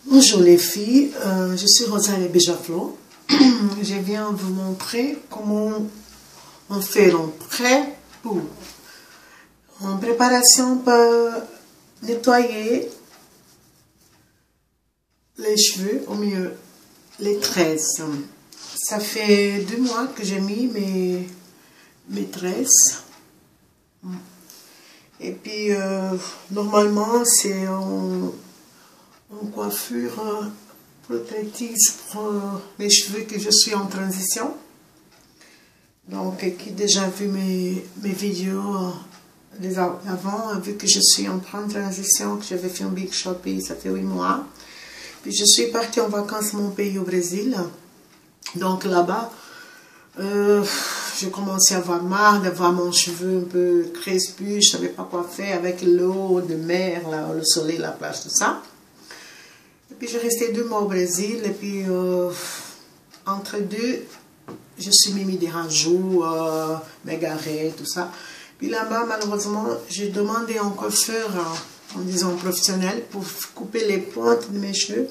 Bonjour les filles, je suis Rosalie Béjaflo. Je viens vous montrer comment on fait en préparation pour nettoyer les cheveux, au mieux les tresses. Ça fait 2 mois que j'ai mis mes tresses. Et puis normalement c'est en coiffure protectrice pour les cheveux que je suis en transition. Donc qui déjà vu mes vidéos avant, vu que je suis en transition, que j'avais fait un big shopping, ça fait 8 mois. Puis je suis partie en vacances dans mon pays au Brésil. Donc là-bas, je commençais à avoir marre d'avoir mon cheveu un peu crespu, je ne savais pas quoi faire avec l'eau de mer, là, le soleil, la plage, tout ça. Et puis je restais 2 mois au Brésil, et puis entre deux, je suis mis des rajouts, m'égarer, tout ça. Puis là-bas, malheureusement, j'ai demandé à un coiffeur, en disant professionnel, pour couper les pointes de mes cheveux.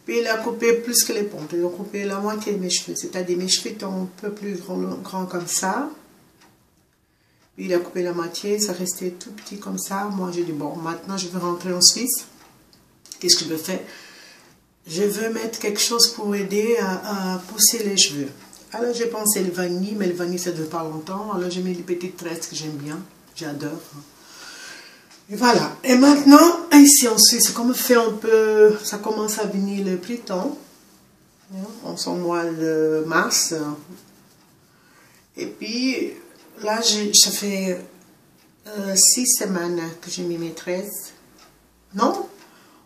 Puis il a coupé plus que les pointes, il a coupé la moitié de mes cheveux, c'est-à-dire mes cheveux étaient un peu plus grands comme ça. Puis il a coupé la moitié, ça restait tout petit comme ça. Moi j'ai dit bon, maintenant je veux rentrer en Suisse. Qu'est-ce que je veux faire? Je veux mettre quelque chose pour aider à pousser les cheveux. Alors j'ai pensé le vanille, mais le vanille ça ne dure pas longtemps. Alors j'ai mis les petites tresses que j'aime bien, j'adore. Et voilà. Et maintenant, ici en Suisse, comme fait un peu, ça commence à venir le printemps. On sent mois de mars. Et puis, là, ça fait 6 semaines que j'ai mis mes tresses. Non,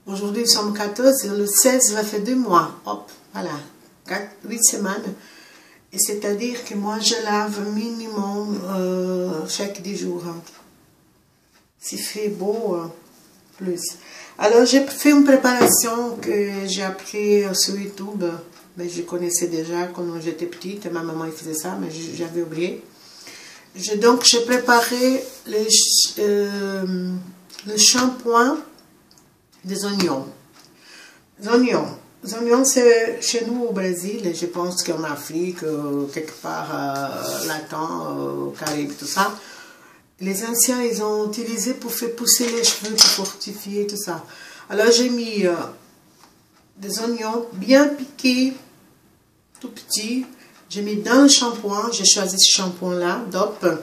aujourd'hui, nous sommes 14, et le 16 va faire 2 mois. Hop, voilà, 8 semaines. Et c'est-à-dire que moi, je lave minimum chaque 10 jours. S'il fait beau, plus. Alors, j'ai fait une préparation que j'ai appris sur YouTube. Mais je connaissais déjà quand j'étais petite. Ma maman faisait ça, mais j'avais oublié. Donc, j'ai préparé le shampoing des oignons. Les oignons, c'est chez nous au Brésil. Et je pense qu'en Afrique, quelque part, Latin, au Caraïbes, tout ça. Les anciens, ils ont utilisé pour faire pousser les cheveux, pour fortifier, tout ça. Alors, j'ai mis des oignons bien piqués, tout petits. J'ai mis dans le shampoing. J'ai choisi ce shampoing-là, DOP, que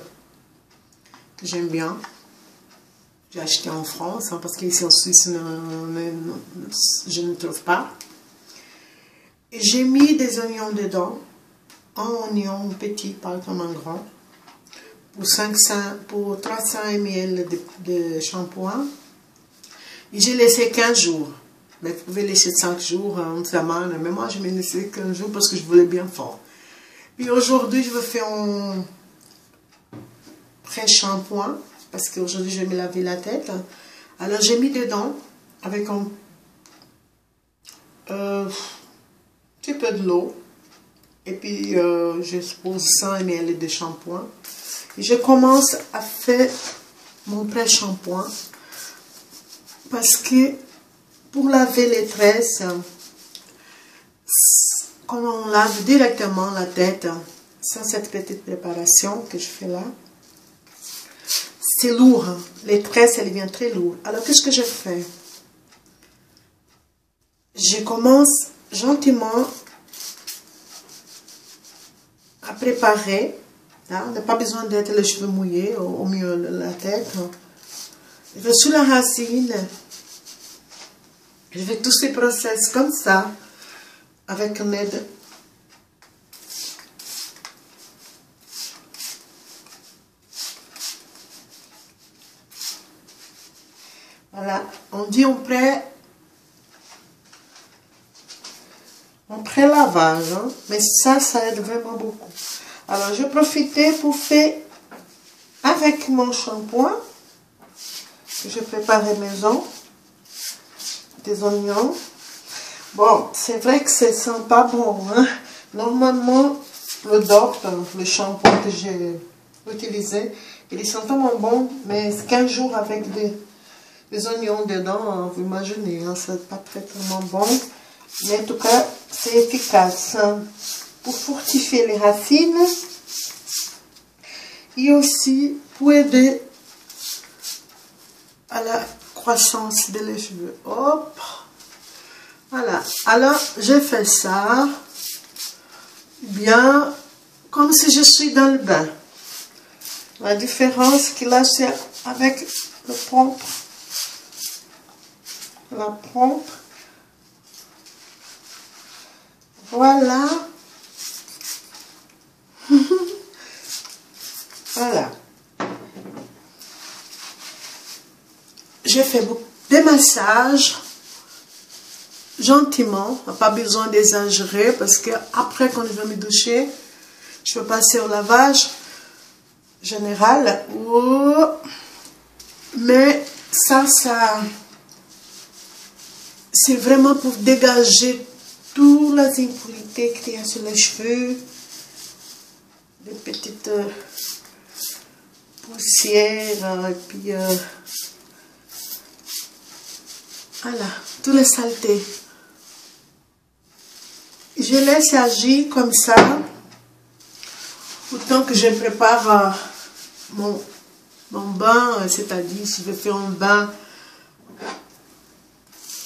j'aime bien. J'ai acheté en France, parce qu'ici en Suisse, je ne trouve pas. Et j'ai mis des oignons dedans, un oignon petit, pas comme un grand. Pour 300 ml de shampoing. Et j'ai laissé 15 jours. Mais vous pouvez laisser 5 jours, une semaine. Mais moi, je m'ai laissé 15 jours parce que je voulais bien fort. Puis aujourd'hui, je vais faire un pré-shampoing. Parce qu'aujourd'hui, je vais me laver la tête. Alors, j'ai mis dedans avec un petit peu de l'eau. Et puis, je pose 100 ml de shampoing. Et je commence à faire mon pré-shampoing parce que pour laver les tresses, quand on lave directement la tête, sans cette petite préparation que je fais là, c'est lourd. Les tresses, elles viennent très lourdes. Alors, qu'est-ce que je fais? Je commence gentiment à préparer. On n'a pas besoin d'être les cheveux mouillés, au mieux la tête. Je vais sous la racine. Je fais tous ces process comme ça, avec une aide. Voilà, on dit un pré-lavage, hein? Mais ça aide vraiment beaucoup. Alors, je profitais pour faire avec mon shampoing que j'ai préparé maison, des oignons. Bon, c'est vrai que ça sent pas bon, hein? Normalement, le DOP, le shampoing que j'ai utilisé, il sent tellement bon, mais 15 jours avec des les oignons dedans, vous imaginez, hein, c'est pas très vraiment bon. Mais en tout cas, c'est efficace hein, pour fortifier les racines. Et aussi pour aider à la croissance des cheveux. Hop. Voilà. Alors, j'ai fait ça. Bien, comme si je suis dans le bain. La différence qu'il a, c'est avec le pompe. La pompe. Voilà. Voilà. J'ai fait des massages gentiment, pas besoin d'exagérer parce que après quand je vais me doucher, je vais passer au lavage général. Mais ça c'est vraiment pour dégager toutes les impuretés qu'il y a sur les cheveux, des petites poussières et puis voilà, toutes les saletés. Je laisse agir comme ça, autant que je prépare mon bain, c'est-à-dire si je fais un bain,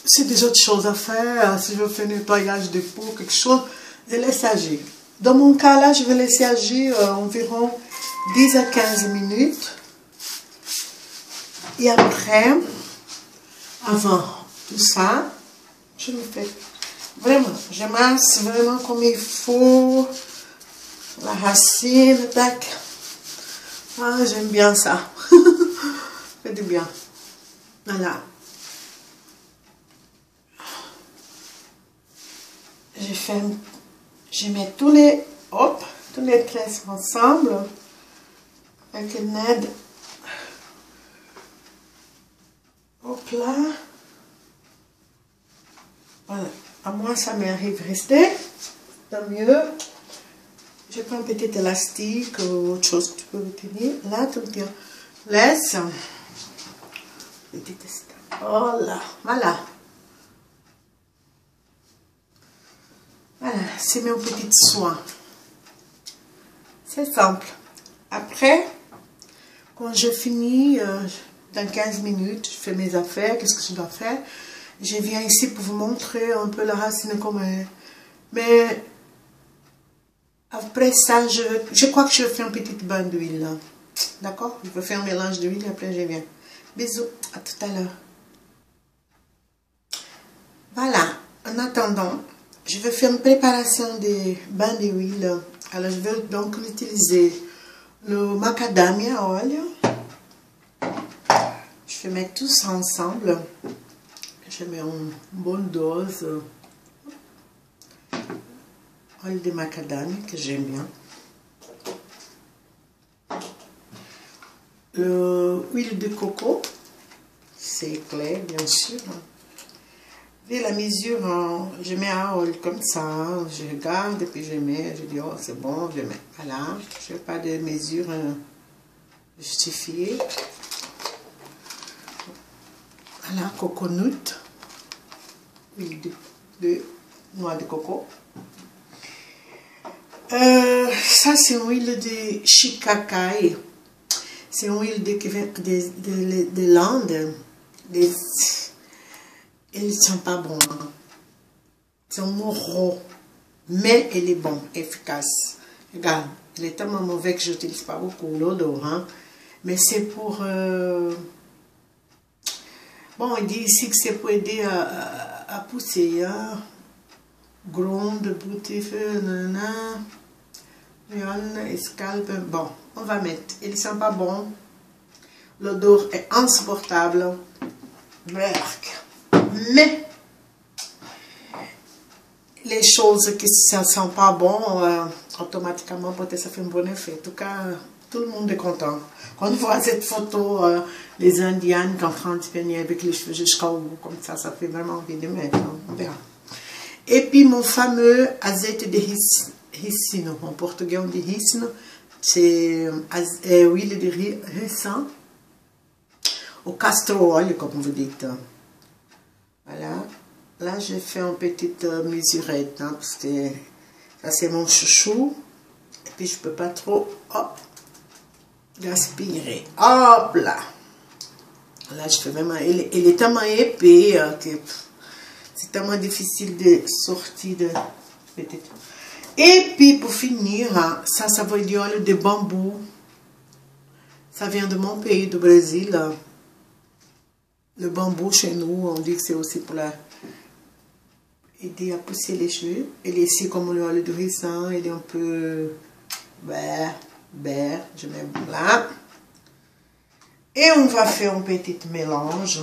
c'est des autres choses à faire, si je fais un nettoyage de peau, quelque chose, je laisse agir. Dans mon cas là, je vais laisser agir environ 10 à 15 minutes. Et après, avant tout ça, je me fais vraiment, je masse vraiment comme il faut, la racine, tac. Ah, j'aime bien ça. Fait du bien. Voilà. Je mets tous les tresses ensemble avec une aide. Hop là. Voilà. À moi, ça m'arrive de rester. Tant mieux. Je prends un petit élastique ou autre chose que tu peux retenir. Là, tout bien. Laisse. Petit élastique. Voilà. Voilà. Voilà. C'est mes petits soins. C'est simple. Après, quand je finis, dans 15 minutes, je fais mes affaires. Qu'est-ce que je dois faire? Je viens ici pour vous montrer un peu la racine comme elle est. Mais après ça, je crois que je vais faire un petit bain d'huile. D'accord? Je vais faire un mélange d'huile et après je viens. Bisous, à tout à l'heure. Voilà, en attendant, je vais faire une préparation des bains d'huile. Alors je vais donc utiliser le macadamia oil. Je vais mettre tout ça ensemble. Je mets une bonne dose d'huile de macadamia que j'aime bien. L'huile de coco, c'est clair bien sûr. Et la mesure, je mets un oil comme ça, je regarde et puis je mets, je dis oh c'est bon, je mets. Voilà, je n'ai pas de mesure justifiée. Voilà, coconut, huile de noix de coco. Ça c'est une huile de shiitake. C'est une huile qui vient de l'Inde. Ils ne sont pas bons. C'est un moro. Mais elle est bon, efficace. Regarde, elle est tellement mauvais que je n'utilise pas beaucoup l'odeur. Hein. Mais c'est pour... Bon, il dit ici que c'est pour aider à pousser. Hein. Gronde, boutifeu, nanana. Escalpe. Bon, on va mettre. Ils ne sont pas bons. L'odeur est insupportable. Berk. Mais les choses qui ne sont pas bonnes, automatiquement, peut-être ça fait un bon effet. En tout cas, tout le monde est content. Quand on voit cette photo, les Indiennes qui sont en train de peigner avec les cheveux jusqu'au bout, comme ça fait vraiment envie de mettre. On verra. Et puis mon fameux azeite de ricino. En portugais, on dit ricino. C'est huile de ricin. au castor oil, comme vous dites. Voilà. Là, j'ai fait une petite mesurette, hein, parce que ça, c'est mon chouchou. Et puis, je peux pas trop, hop, gaspiller. Hop là. Là, je fais vraiment... Il est tellement épais que c'est tellement difficile de sortir de... Et puis, pour finir, hein, ça va être du huile de bambou. Ça vient de mon pays, du Brésil. Le bambou, chez nous, on dit que c'est aussi pour aider à pousser les cheveux. Il est ici comme le huile de ricin. Il est un peu vert, je mets là. Et on va faire un petit mélange.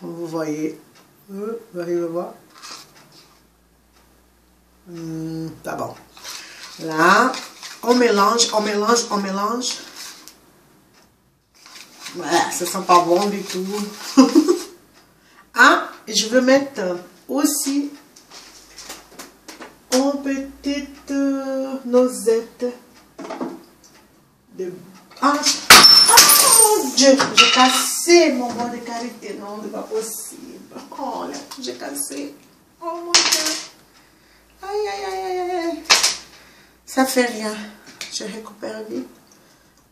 Vous voyez. Vous arrivez à voir. Tá bon. Là, on mélange. Voilà, ça sent pas bon du tout. Ah, je veux mettre aussi une petite noisette de... Ah, mon Dieu, j'ai cassé mon bord de karité. Non, c'est pas possible. Oh là, j'ai cassé. Oh mon Dieu. Aïe, aïe, aïe, aïe, aïe. Ça fait rien. Je récupère vite.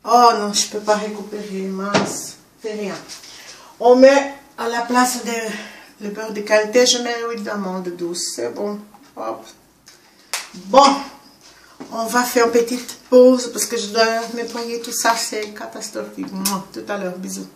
Oh non, je peux pas récupérer. Mince. C'est rien. On met à la place de le beurre de karité, je mets l'huile d'amande douce. C'est bon. Hop. Bon. On va faire une petite pause parce que je dois nettoyer tout ça. C'est catastrophique. Tout à l'heure. Bisous.